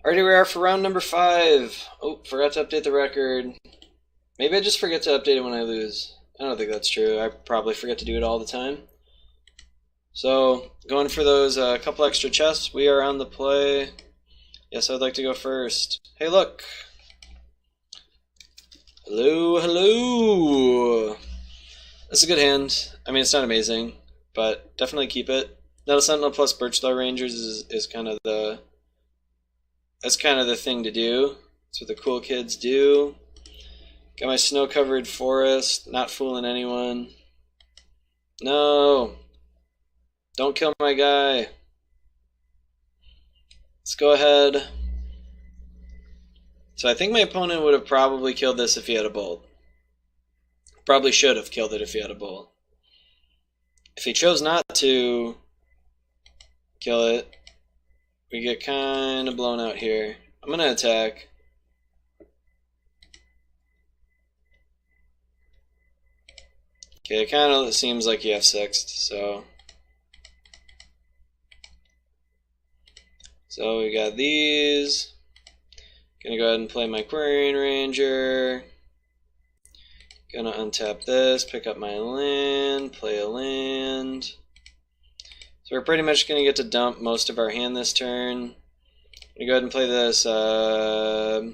Alrighty, we are for round number 5. Oh, forgot to update the record. Maybe I just forget to update it when I lose. I don't think that's true. I probably forget to do it all the time. So, going for those couple extra chests, we are on the play. Yes, I'd like to go first. Hey, look! Hello, hello! That's a good hand. I mean, it's not amazing, but definitely keep it. Now, the Sentinel plus Birchlow Rangers is kind of the... That's kind of the thing to do. That's what the cool kids do. Got my snow-covered forest, not fooling anyone. No! Don't kill my guy. Let's go ahead. So I think my opponent would have probably killed this if he had a bolt. Probably should have killed it if he had a bolt. If he chose not to kill it, we get kind of blown out here. I'm going to attack. Okay, it kind of seems like he F6'd, so we got these. Gonna go ahead and play my Quarian Ranger. Gonna untap this, pick up my land, play a land. So we're pretty much gonna get to dump most of our hand this turn. I'm gonna go ahead and play this. I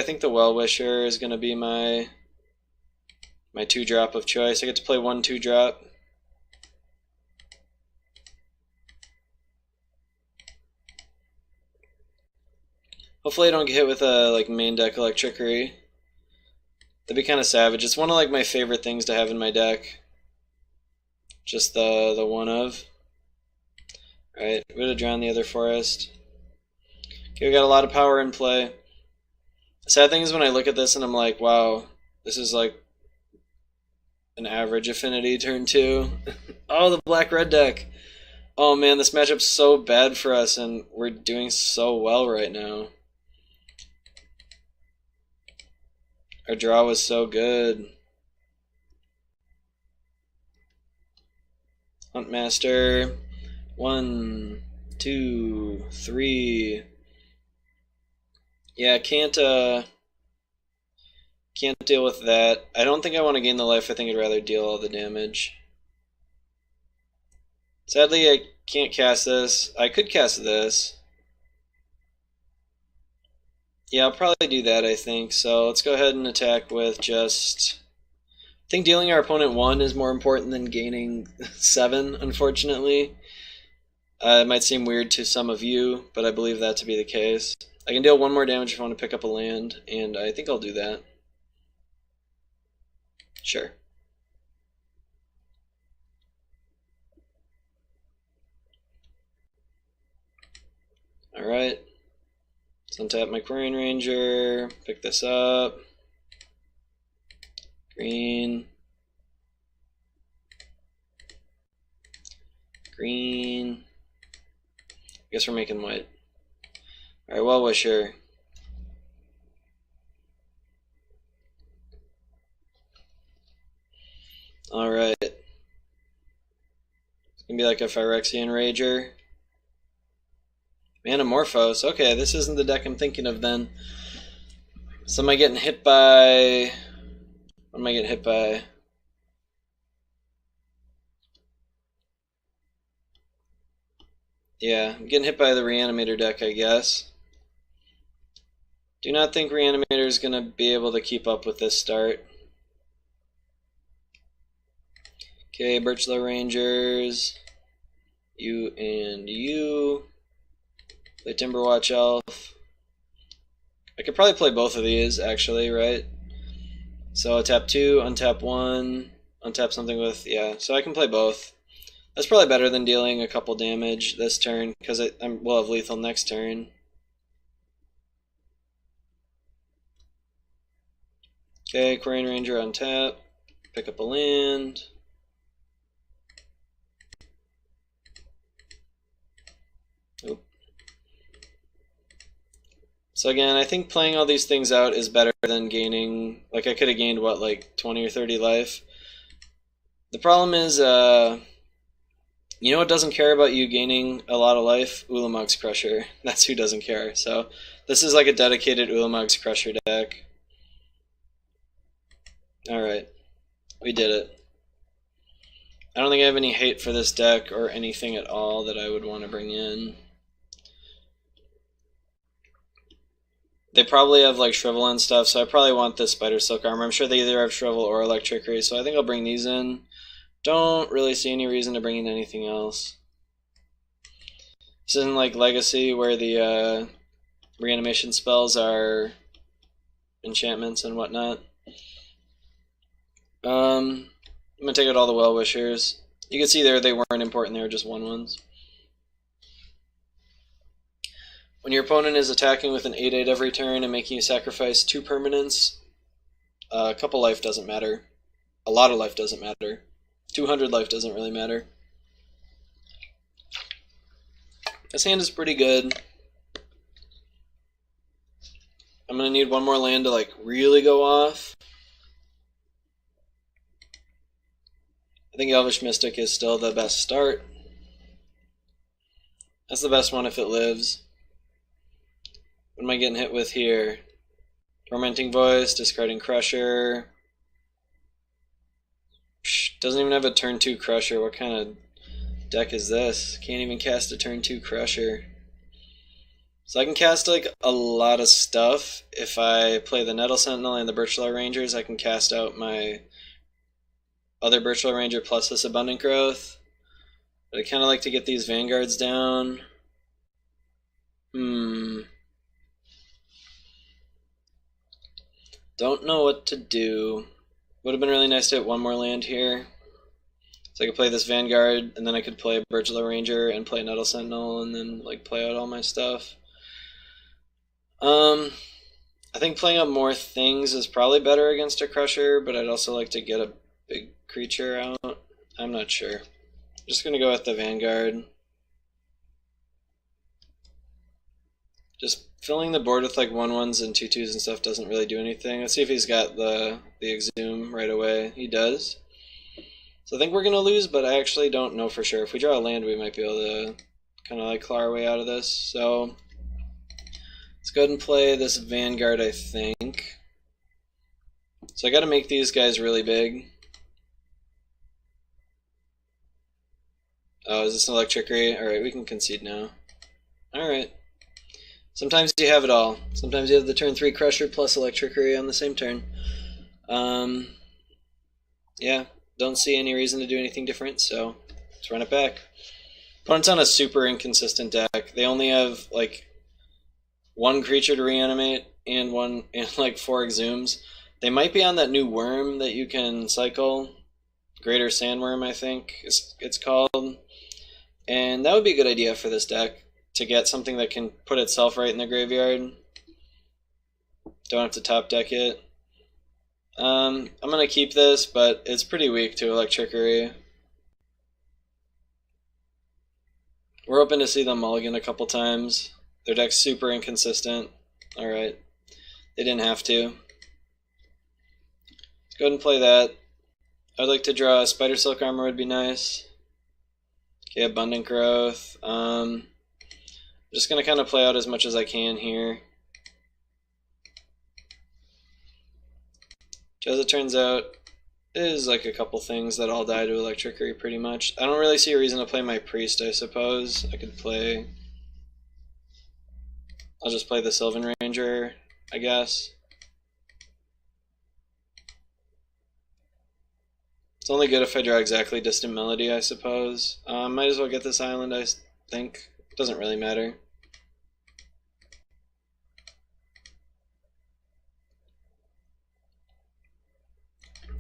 think the Well-Wisher is gonna be my 2-drop of choice. I get to play 1 2-drop. Hopefully I don't get hit with a main deck Electrickery. That'd be kind of savage. It's one of my favorite things to have in my deck. Just the one of. Alright, we're gonna drown the other forest. Okay, we got a lot of power in play. The sad thing is when I look at this and I'm like, wow, this is like an average affinity turn 2. Oh, the black-red deck. Oh man, this matchup's so bad for us and we're doing so well right now. Our draw was so good. Huntmaster. 1, 2, 3. Yeah, can't deal with that. I don't think I want to gain the life. I think I'd rather deal all the damage. Sadly, I can't cast this. I could cast this. Yeah, I'll probably do that, I think. So let's go ahead and attack with just... I think dealing our opponent 1 is more important than gaining 7, unfortunately. It might seem weird to some of you, but I believe that to be the case. I can deal 1 more damage if I want to pick up a land, and I think I'll do that. Sure. Alright. Let's untap my Quarian Ranger, pick this up. Green. Green. I guess we're making white. Alright, Well-Wisher. Alright. It's gonna be like a Phyrexian Rager. Manamorphose. Okay, this isn't the deck I'm thinking of then. So am I getting hit by... What am I getting hit by? Yeah, I'm getting hit by the Reanimator deck, I guess. Do not think Reanimator is going to be able to keep up with this start. Okay, Birchlow Rangers. You and you. Play Timberwatch Elf. I could probably play both of these, actually, right? So tap 2, untap 1, untap something with... Yeah, so I can play both. That's probably better than dealing a couple damage this turn, because we'll have lethal next turn. Okay, Quarian Ranger untap. Pick up a land. Oop. So again, I think playing all these things out is better than gaining... Like, I could have gained, what, 20 or 30 life? The problem is, You know what doesn't care about you gaining a lot of life? Ulamog's Crusher. That's who doesn't care. So this is like a dedicated Ulamog's Crusher deck. Alright. We did it. I don't think I have any hate for this deck or anything at all that I would want to bring in. They probably have like Shrivel and stuff, so I probably want this Spider Silk Armor. I'm sure they either have Shrivel or Electricity, so I think I'll bring these in. Don't really see any reason to bring in anything else. This isn't like Legacy where the reanimation spells are enchantments and whatnot. I'm going to take out all the Well-Wishers. You can see there they weren't important, they were just 1/1s. When your opponent is attacking with an 8/8 every turn and making you sacrifice 2 permanents, a couple life doesn't matter. A lot of life doesn't matter. 200 life doesn't really matter. This hand is pretty good. I'm going to need one more land to like really go off. I think Elvish Mystic is still the best start. That's the best one if it lives. What am I getting hit with here? Tormenting Voice, discarding Crusher. Psh, doesn't even have a turn 2 Crusher. What kind of deck is this? Can't even cast a turn 2 Crusher. So I can cast like a lot of stuff. If I play the Nettle Sentinel and the Birchlar Rangers, I can cast out my other Birchlar Ranger plus this Abundant Growth. But I kind of like to get these Vanguards down. Don't know what to do. Would have been really nice to hit one more land here. So I could play this Vanguard, and then I could play Birchlar Ranger and play Nettle Sentinel, and then like play out all my stuff. I think playing up more things is probably better against a Crusher, but I'd also like to get a big creature out. I'm not sure. Just gonna go with the Vanguard. Just filling the board with like 1/1s and 2/2s and stuff doesn't really do anything. Let's see if he's got the Exhume right away. He does. So I think we're gonna lose, but I actually don't know for sure. If we draw a land, we might be able to kind of like claw our way out of this. So let's go ahead and play this Vanguard, I think. So I gotta make these guys really big. Oh, is this an Electricity? Alright, we can concede now. Alright. Sometimes you have it all. Sometimes you have the turn 3 Crusher plus Electricity on the same turn. Yeah, don't see any reason to do anything different, so let's run it back. Opponent's on a super inconsistent deck. They only have like 1 creature to reanimate and like 4 Exhumes. They might be on that new worm that you can cycle. Greater Sandworm, I think it's called. And that would be a good idea for this deck, to get something that can put itself right in the graveyard. Don't have to top deck it. I'm going to keep this, but it's pretty weak to Electricity. We're hoping to see them mulligan a couple times. Their deck's super inconsistent. Alright. They didn't have to. Let's go ahead and play that. I'd like to draw a Spider Silk Armor would be nice. Okay, Abundant Growth. I'm just going to kind of play out as much as I can here. As it turns out, it is like a couple things that all die to Electricity pretty much. I don't really see a reason to play my Priest, I suppose. I could play... I'll just play the Sylvan Ranger, I guess. It's only good if I draw exactly Distant Melody, I suppose. Might as well get this island, I think. Doesn't really matter.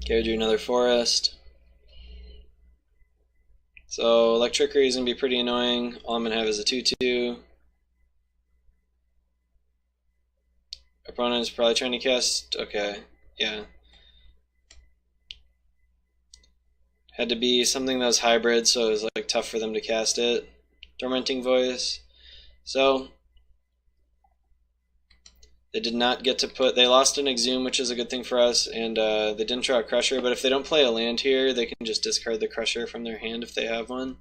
Okay, we drew another forest. So Electricity is going to be pretty annoying. All I'm going to have is a 2/2. Opponent is probably trying to cast... Okay, yeah. Had to be something that was hybrid, so it was like tough for them to cast it. Tormenting Voice. So they did not get to put... They lost an Exhume, which is a good thing for us, and they didn't draw a Crusher, but if they don't play a land here, they can just discard the Crusher from their hand if they have one.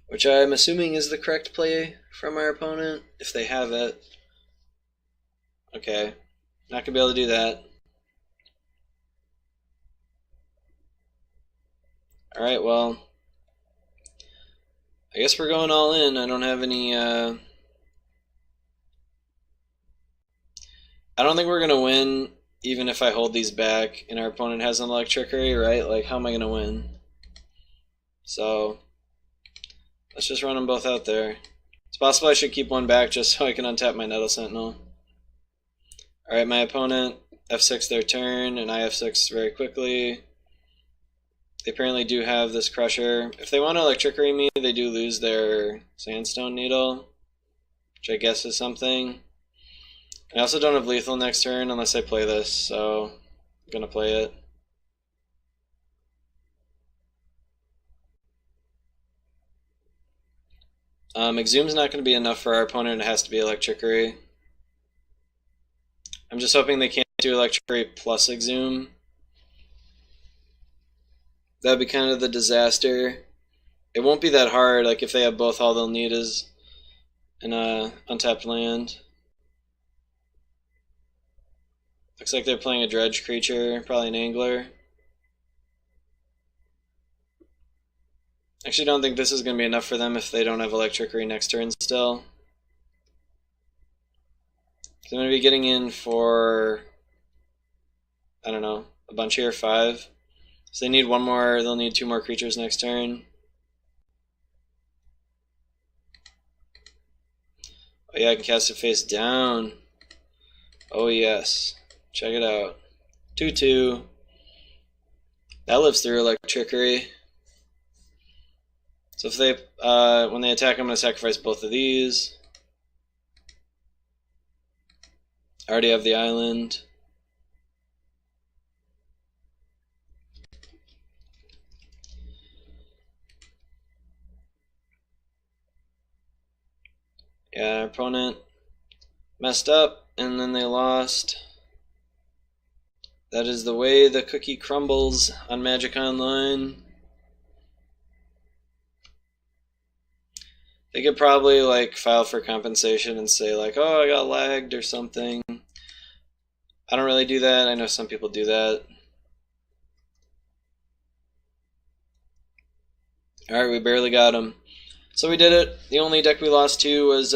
which I'm assuming is the correct play from our opponent, if they have it. Okay, not gonna be able to do that. Alright, well, I guess we're going all in. I don't have any, I don't think we're gonna win even if I hold these back and our opponent has an Electrickery, right? Like, how am I gonna win? So, let's just run them both out there. It's possible I should keep one back just so I can untap my Nettle Sentinel. Alright, my opponent F6 their turn, and I F6 very quickly. They apparently do have this Crusher. If they want to Electrickery me, they do lose their Sandstone Needle, which I guess is something. I also don't have lethal next turn unless I play this, so I'm going to play it. Exhume's not going to be enough for our opponent. It has to be Electrickery. I'm just hoping they can't do Electrickery plus Exhume. That would be kind of the disaster. It won't be that hard. Like, if they have both, all they'll need is an untapped land. Looks like they're playing a Dredge creature, probably an Angler. Actually, don't think this is going to be enough for them if they don't have Electrickery next turn still. So I'm going to be getting in for, I don't know, a bunch here, 5. So they need one more, they'll need 2 more creatures next turn. Oh yeah, I can cast it face down. Oh yes. Check it out. 2/2. That lives through Electrickery. So if they, when they attack, I'm going to sacrifice both of these. I already have the island. Yeah, our opponent messed up, and then they lost. That is the way the cookie crumbles on Magic Online. They could probably like file for compensation and say like, oh, I got lagged or something. I don't really do that. I know some people do that. Alright, we barely got him. So we did it. The only deck we lost to was,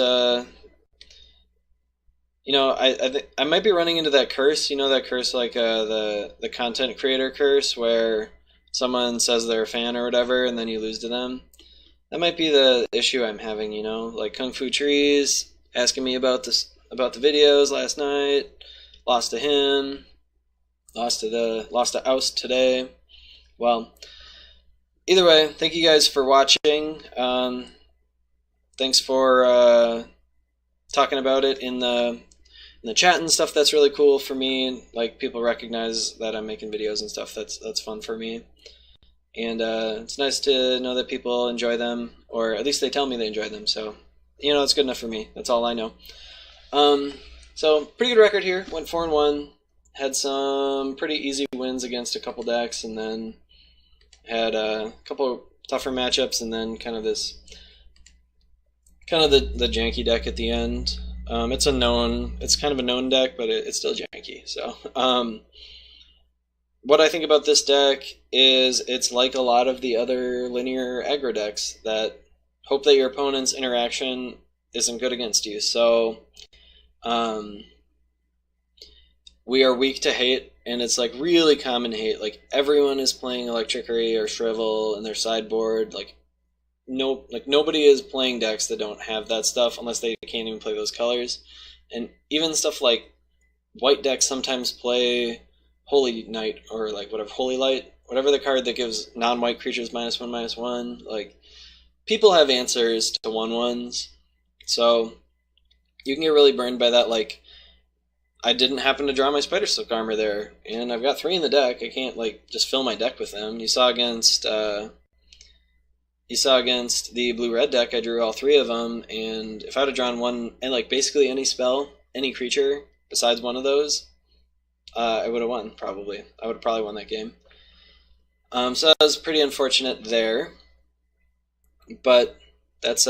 you know, I might be running into that curse. You know that curse, like the content creator curse, where someone says they're a fan or whatever, and then you lose to them. That might be the issue I'm having. You know, like Kung Fu Trees asking me about the videos last night. Lost to him. Lost to Oust today. Well, either way, thank you guys for watching. Thanks for talking about it in the chat and stuff. That's really cool for me. Like, people recognize that I'm making videos and stuff. That's fun for me. And it's nice to know that people enjoy them, or at least they tell me they enjoy them. So, you know, it's good enough for me. That's all I know. So pretty good record here. Went 4-1. Had some pretty easy wins against a couple decks, and then had a couple tougher matchups, and then kind of this, the janky deck at the end. It's kind of a known deck, but it's still janky. So, what I think about this deck is it's like a lot of the other linear aggro decks that hope that your opponent's interaction isn't good against you. So, we are weak to hate, and it's like really common hate. Like, everyone is playing Electrickery or Shrivel in their sideboard. Like nobody is playing decks that don't have that stuff unless they can't even play those colors. And even stuff like white decks sometimes play Holy Knight, or like whatever, Holy Light, whatever the card that gives non-white creatures -1/-1. Like, people have answers to 1/1s, so you can get really burned by that. Like, I didn't happen to draw my Spider Silk Armor there, and I've got 3 in the deck. I can't like just fill my deck with them. You saw against the blue-red deck, I drew all 3 of them, and if I'd have drawn one, and like basically any spell, any creature besides one of those, I would have won, probably. I would have probably won that game. So that was pretty unfortunate there. But That's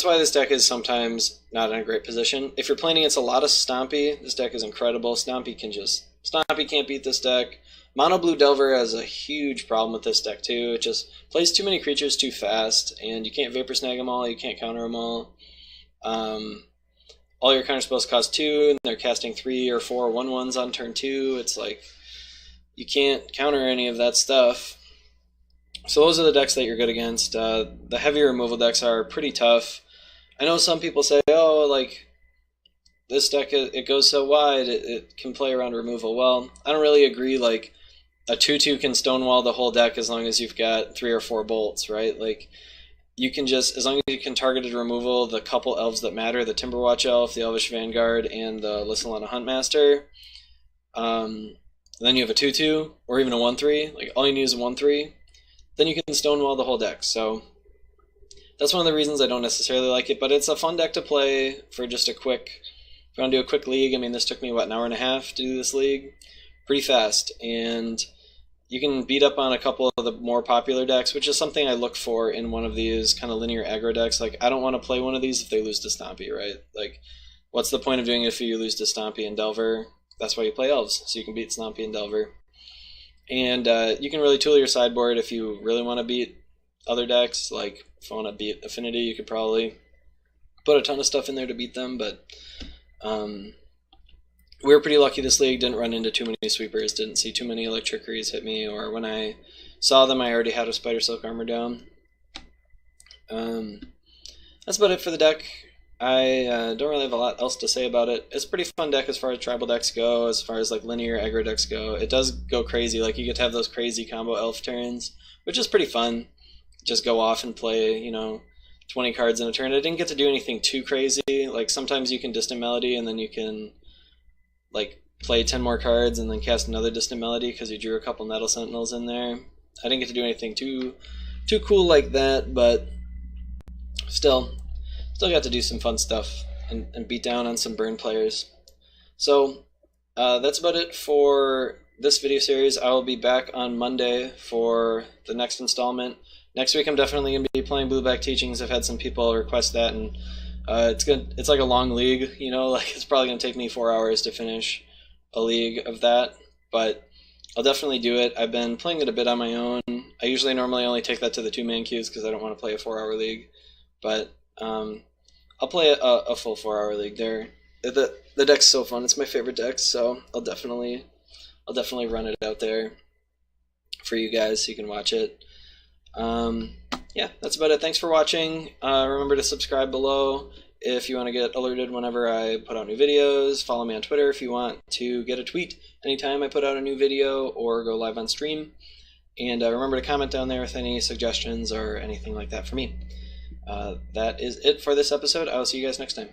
why this deck is sometimes not in a great position. If you're playing against a lot of Stompy, this deck is incredible. Stompy can't beat this deck. Mono Blue Delver has a huge problem with this deck too. It just plays too many creatures too fast, and you can't Vapor Snag them all, you can't counter them all. All your counter spells cost 2, and they're casting 3 or 4 1/1s on turn 2. It's like, you can't counter any of that stuff. So those are the decks that you're good against. The heavy removal decks are pretty tough. I know some people say, oh, like, this deck, it goes so wide, it can play around removal. Well, I don't really agree. Like, a 2/2 can stonewall the whole deck as long as you've got 3 or 4 bolts, right? Like, you can just, as long as you can targeted removal the couple elves that matter, the Timberwatch Elf, the Elvish Vanguard, and the Lissalana Huntmaster, then you have a 2/2, or even a 1/3, like all you need is a 1/3, then you can stonewall the whole deck. So that's one of the reasons I don't necessarily like it, but it's a fun deck to play for just a quick, if you want to do a quick league. I mean, this took me, what, an hour and a half to do this league? Pretty fast, and you can beat up on a couple of the more popular decks, which is something I look for in one of these kind of linear aggro decks. Like, I don't want to play one of these if they lose to Stompy, right? Like, what's the point of doing it if you lose to Stompy and Delver? That's why you play Elves, so you can beat Stompy and Delver. And you can really tool your sideboard if you really want to beat other decks. Like, if you want to beat Affinity, you could probably put a ton of stuff in there to beat them, but we were pretty lucky this league, didn't run into too many sweepers, didn't see too many Electrickeries hit me, or when I saw them I already had a Spider Silk Armor down. That's about it for the deck. I don't really have a lot else to say about it. It's a pretty fun deck as far as tribal decks go, as far as like linear aggro decks go. It does go crazy, like you get to have those crazy combo elf turns, which is pretty fun. Just go off and play, 20 cards in a turn. I didn't get to do anything too crazy. Like, sometimes you can Distant Melody and then you can like play 10 more cards and then cast another Distant Melody because you drew a couple Nettle Sentinels in there. I didn't get to do anything too cool like that, but still got to do some fun stuff and beat down on some burn players. So that's about it for this video series. I will be back on Monday for the next installment. Next week I'm definitely going to be playing Blueback Teachings. I've had some people request that, and it's good. It's like a long league, like it's probably going to take me 4 hours to finish a league of that, but I'll definitely do it. I've been playing it a bit on my own. I usually normally only take that to the 2-man queues because I don't want to play a 4-hour league, but I'll play a full 4-hour league there. The deck's so fun. It's my favorite deck, so I'll definitely run it out there for you guys so you can watch it. Yeah, that's about it. Thanks for watching. Remember to subscribe below if you want to get alerted whenever I put out new videos. Follow me on Twitter if you want to get a tweet anytime I put out a new video or go live on stream. And remember to comment down there with any suggestions or anything like that for me. That is it for this episode. I will see you guys next time.